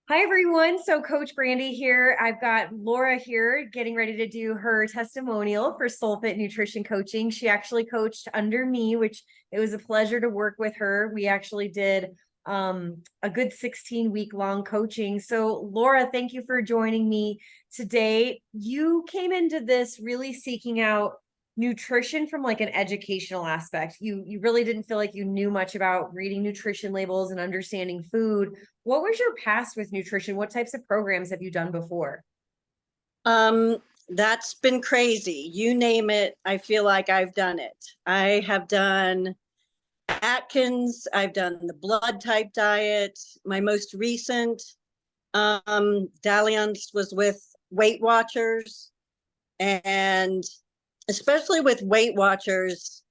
Hi, everyone. So Coach Brandy here. I've got Laura here getting ready to do her testimonial for SoulFit Nutrition Coaching. She actually coached under me, which it was a pleasure to work with her. We actually did a good 16-week long coaching. So Laura, thank you for joining me today. You came into this really seeking out nutrition from like an educational aspect. You really didn't feel like you knew much about reading nutrition labels and understanding food. What was your past with nutrition? What types of programs have you done before? That's been crazy. You name it, I feel like I've done it. I have done Atkins, I've done the blood type diet. My most recent dalliance was with Weight Watchers. And especially with Weight Watchers,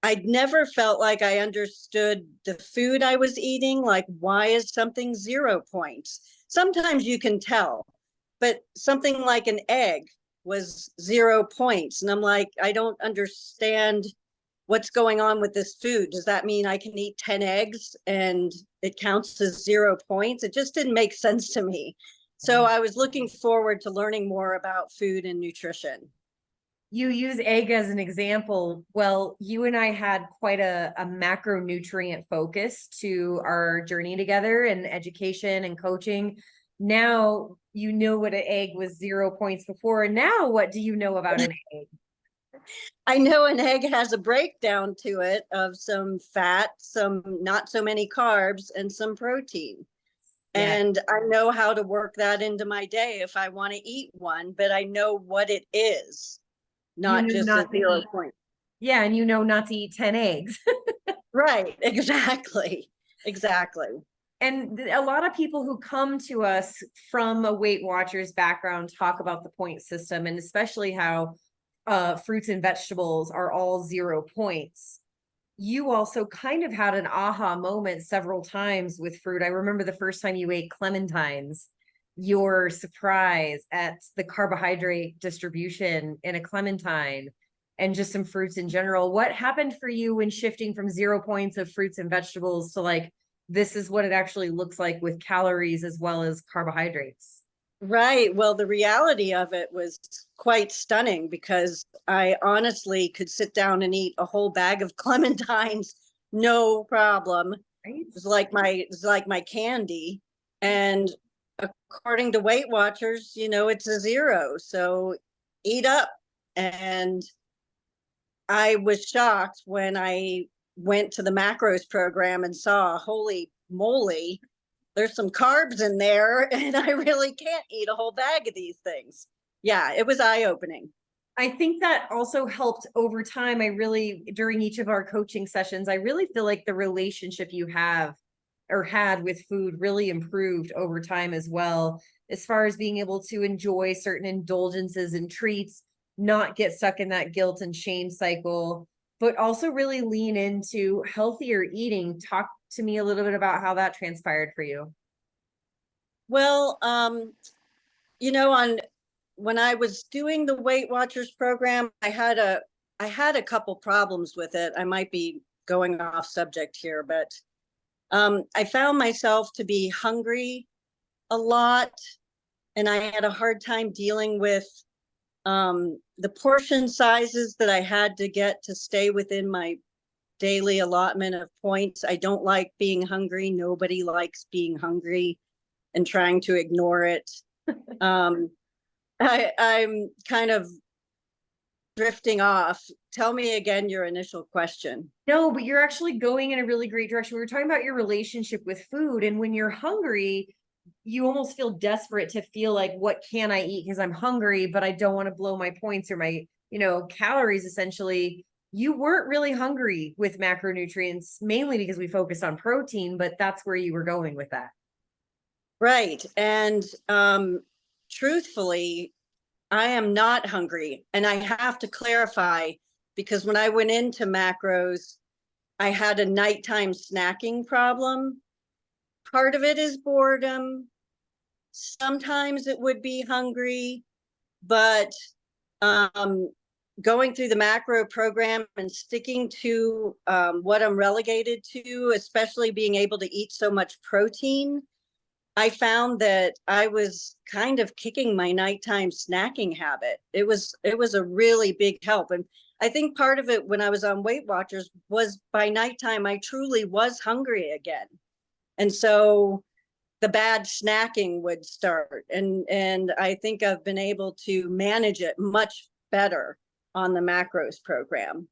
I'd never felt like I understood the food I was eating. Like, why is something 0 points? Sometimes you can tell, but something like an egg was 0 points. And I'm like, I don't understand what's going on with this food. Does that mean I can eat 10 eggs and it counts as 0 points? It just didn't make sense to me. So I was looking forward to learning more about food and nutrition. You use egg as an example. Well, you and I had quite a macronutrient focus to our journey together in education and coaching. Now you know what an egg was 0 points before. And now what do you know about an egg? I know an egg has a breakdown to it of some fat, some not so many carbs, and some protein. Yeah. And I know how to work that into my day if I want to eat one, but I know what it is, You not know just a not to zero eat. point. Yeah, and you know not to eat 10 eggs. Right, exactly. Exactly. And a lot of people who come to us from a Weight Watchers background talk about the point system, and especially how fruits and vegetables are all 0 points. You also kind of had an aha moment several times with fruit. I remember the first time you ate clementines, your surprise at the carbohydrate distribution in a clementine and just some fruits in general. What happened for you when shifting from 0 points of fruits and vegetables to like, this is what it actually looks like with calories as well as carbohydrates? Right. Well, the reality of it was quite stunning because I honestly could sit down and eat a whole bag of clementines, no problem. Right. It's like my candy. And according to Weight Watchers, it's a 0. So eat up. And I was shocked when I went to the macros program and saw, holy moly, there's some carbs in there and I really can't eat a whole bag of these things. Yeah, it was eye-opening. I think that also helped over time. During each of our coaching sessions, I really feel like the relationship you have or had with food really improved over time as well, as far as being able to enjoy certain indulgences and treats, not get stuck in that guilt and shame cycle, but also really lean into healthier eating. Talk to me a little bit about how that transpired for you. Well, on when I was doing the Weight Watchers program, I had a couple problems with it. I might be going off subject here, but I found myself to be hungry a lot, and I had a hard time dealing with the portion sizes that I had to get to stay within my daily allotment of points. I don't like being hungry. Nobody likes being hungry and trying to ignore it. Um, I'm kind of drifting off. Tell me again your initial question. No, but you're actually going in a really great direction. We were talking about your relationship with food, and when you're hungry, you almost feel desperate to feel like, what can I eat? Because I'm hungry, but I don't want to blow my points or my, calories essentially. You weren't really hungry with macronutrients, mainly because we focused on protein, but that's where you were going with that. Right. And truthfully, I am not hungry. And I have to clarify because when I went into macros, I had a nighttime snacking problem. Part of it is boredom. Sometimes it would be hungry, but um, going through the macro program and sticking to what I'm relegated to, especially being able to eat so much protein, I found that I was kind of kicking my nighttime snacking habit. It was a really big help. And I think part of it when I was on Weight Watchers was by nighttime, I truly was hungry again. And so the bad snacking would start. And I think I've been able to manage it much better on the macros program.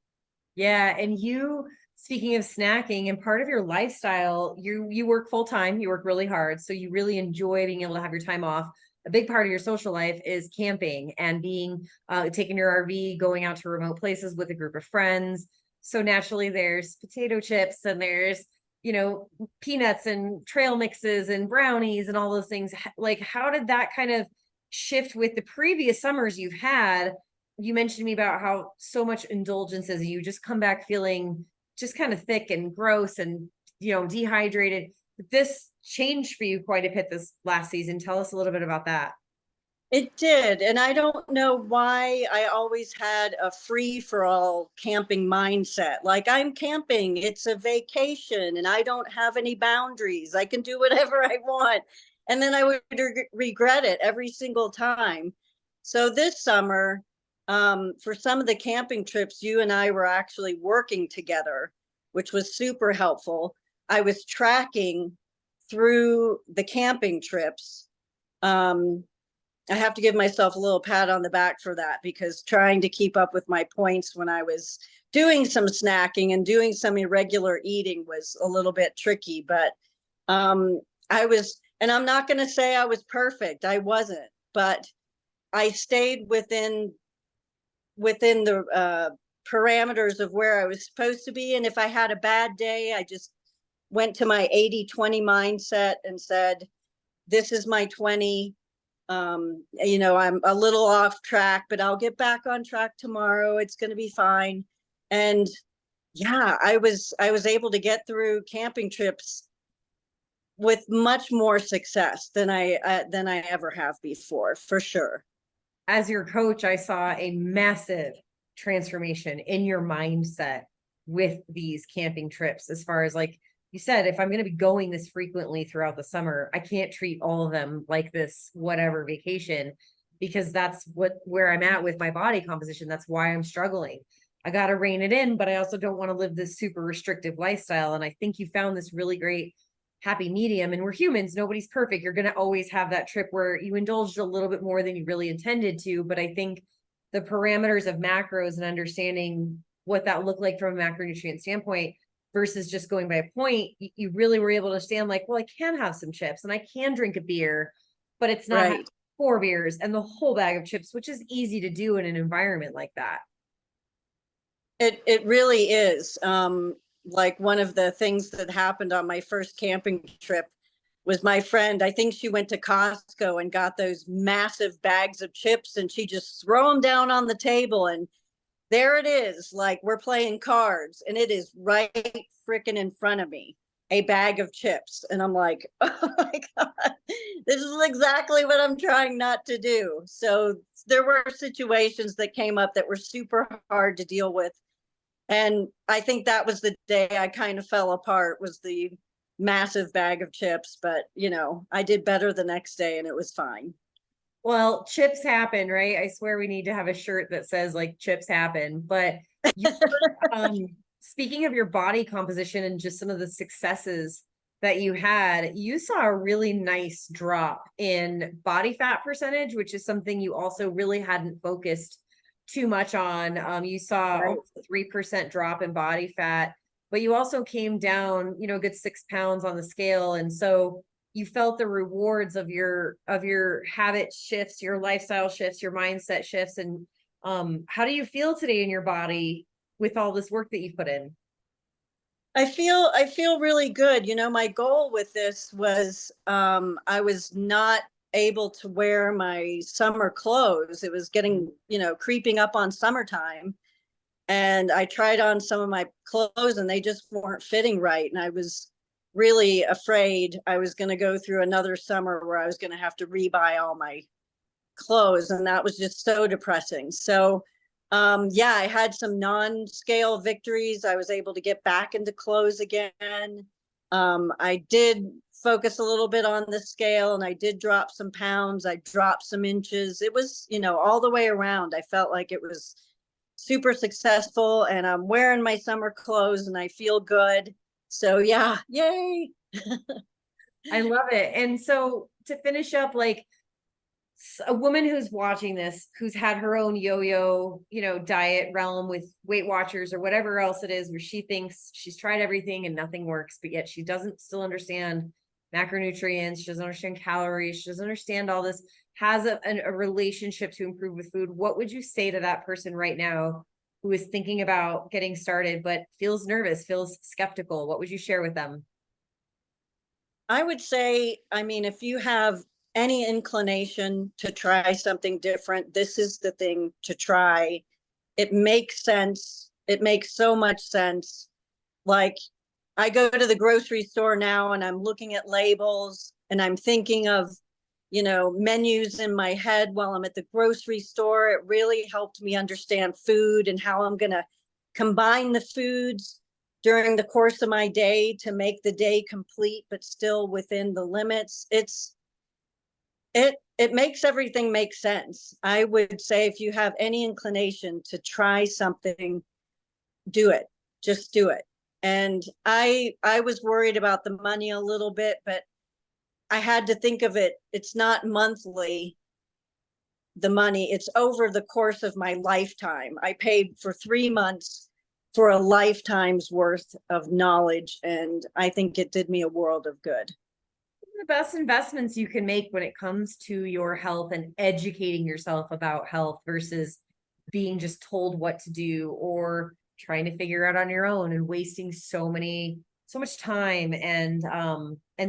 Yeah, and you, speaking of snacking and part of your lifestyle, you work full time, you work really hard, so you really enjoy being able to have your time off. A big part of your social life is camping and being taking your RV, going out to remote places with a group of friends. So naturally there's potato chips and there's, you know, peanuts and trail mixes and brownies and all those things. Like, how did that kind of shift with the previous summers you've had? You mentioned to me about how so much indulgences, you just come back feeling just kind of thick and gross and, you know, dehydrated. This changed for you quite a bit this last season. Tell us a little bit about that. It did. And I don't know why I always had a free for all camping mindset. Like, I'm camping, it's a vacation, and I don't have any boundaries. I can do whatever I want. And then I would regret it every single time. So this summer, for some of the camping trips, you and I were actually working together, which was super helpful. I was tracking through the camping trips. I have to give myself a little pat on the back for that, because trying to keep up with my points when I was doing some snacking and doing some irregular eating was a little bit tricky. But I was, and I'm not going to say I was perfect. I wasn't, but I stayed within the parameters of where I was supposed to be. And if I had a bad day, I just went to my 80-20 mindset and said, this is my 20. You know, I'm a little off track, but I'll get back on track tomorrow. It's going to be fine. And yeah, I was able to get through camping trips with much more success than I ever have before, for sure. As your coach, I saw a massive transformation in your mindset with these camping trips. As far as, like you said, if I'm going to be going this frequently throughout the summer, I can't treat all of them like this, whatever vacation, because that's where I'm at with my body composition. That's why I'm struggling. I got to rein it in, but I also don't want to live this super restrictive lifestyle. And I think you found this really great happy medium, and we're humans, nobody's perfect. You're going to always have that trip where you indulged a little bit more than you really intended to. But I think the parameters of macros and understanding what that looked like from a macronutrient standpoint versus just going by a point, you really were able to stand like, well, I can have some chips and I can drink a beer, but it's not Right. 4 beers and the whole bag of chips, which is easy to do in an environment like that. It really is. Like, one of the things that happened on my first camping trip was my friend, I think she went to Costco and got those massive bags of chips, and she just throw them down on the table, and there it is, like we're playing cards, and it is right freaking in front of me, a bag of chips. And I'm like, oh my God, this is exactly what I'm trying not to do. So there were situations that came up that were super hard to deal with. And I think that was the day I kind of fell apart, was the massive bag of chips. But, you know, I did better the next day and it was fine. Well, chips happen, right? I swear we need to have a shirt that says like chips happen. But you speaking of your body composition and just some of the successes that you had, you saw a really nice drop in body fat percentage, which is something you also really hadn't focused too much on. You saw Right. almost a 3% drop in body fat, but you also came down, you know, a good 6 pounds on the scale. And so you felt the rewards of your habit shifts, your lifestyle shifts, your mindset shifts. And how do you feel today in your body with all this work that you've put in? I feel really good. You know, my goal with this was, I was not able to wear my summer clothes. It was getting, you know, creeping up on summertime. And I tried on some of my clothes and they just weren't fitting right. And I was really afraid I was going to go through another summer where I was going to have to rebuy all my clothes. And that was just so depressing. So, yeah, I had some non-scale victories. I was able to get back into clothes again. I did focus a little bit on the scale, and I did drop some pounds. I dropped some inches. It was, all the way around. I felt like it was super successful, and I'm wearing my summer clothes and I feel good. So yeah, yay. I love it. And so to finish up, like a woman who's watching this, who's had her own yo-yo, diet realm with Weight Watchers or whatever else it is, where she thinks she's tried everything and nothing works, but yet she doesn't still understand macronutrients, she doesn't understand calories, she doesn't understand all this, has a relationship to improve with food. What would you say to that person right now who is thinking about getting started, but feels nervous, feels skeptical? What would you share with them? I would say, if you have any inclination to try something different, this is the thing to try. It makes sense. It makes so much sense. Like, I go to the grocery store now and I'm looking at labels and I'm thinking of, menus in my head while I'm at the grocery store. It really helped me understand food and how I'm going to combine the foods during the course of my day to make the day complete, but still within the limits. It makes everything make sense. I would say if you have any inclination to try something, do it. Just do it. And I was worried about the money a little bit, but I had to think of it. It's not monthly, the money. It's over the course of my lifetime. I paid for 3 months for a lifetime's worth of knowledge, and I think it did me a world of good. The best investments you can make when it comes to your health and educating yourself about health versus being just told what to do or trying to figure out on your own and wasting so much time and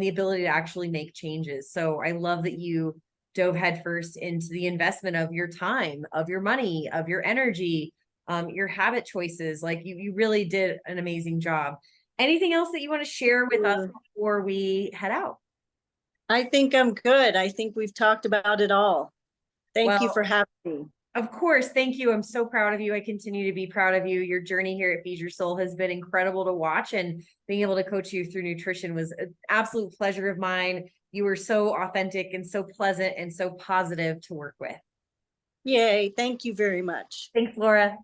the ability to actually make changes. So I love that you dove headfirst into the investment of your time, of your money, of your energy, your habit choices. Like you really did an amazing job. Anything else that you want to share with us before we head out? I think I'm good. I think we've talked about it all. Thank you Well, for having me. of course. Thank you. I'm so proud of you. I continue to be proud of you. Your journey here at Feed Your Soul has been incredible to watch, and being able to coach you through nutrition was an absolute pleasure of mine. You were so authentic and so pleasant and so positive to work with. Yay. Thank you very much. Thanks, Laura.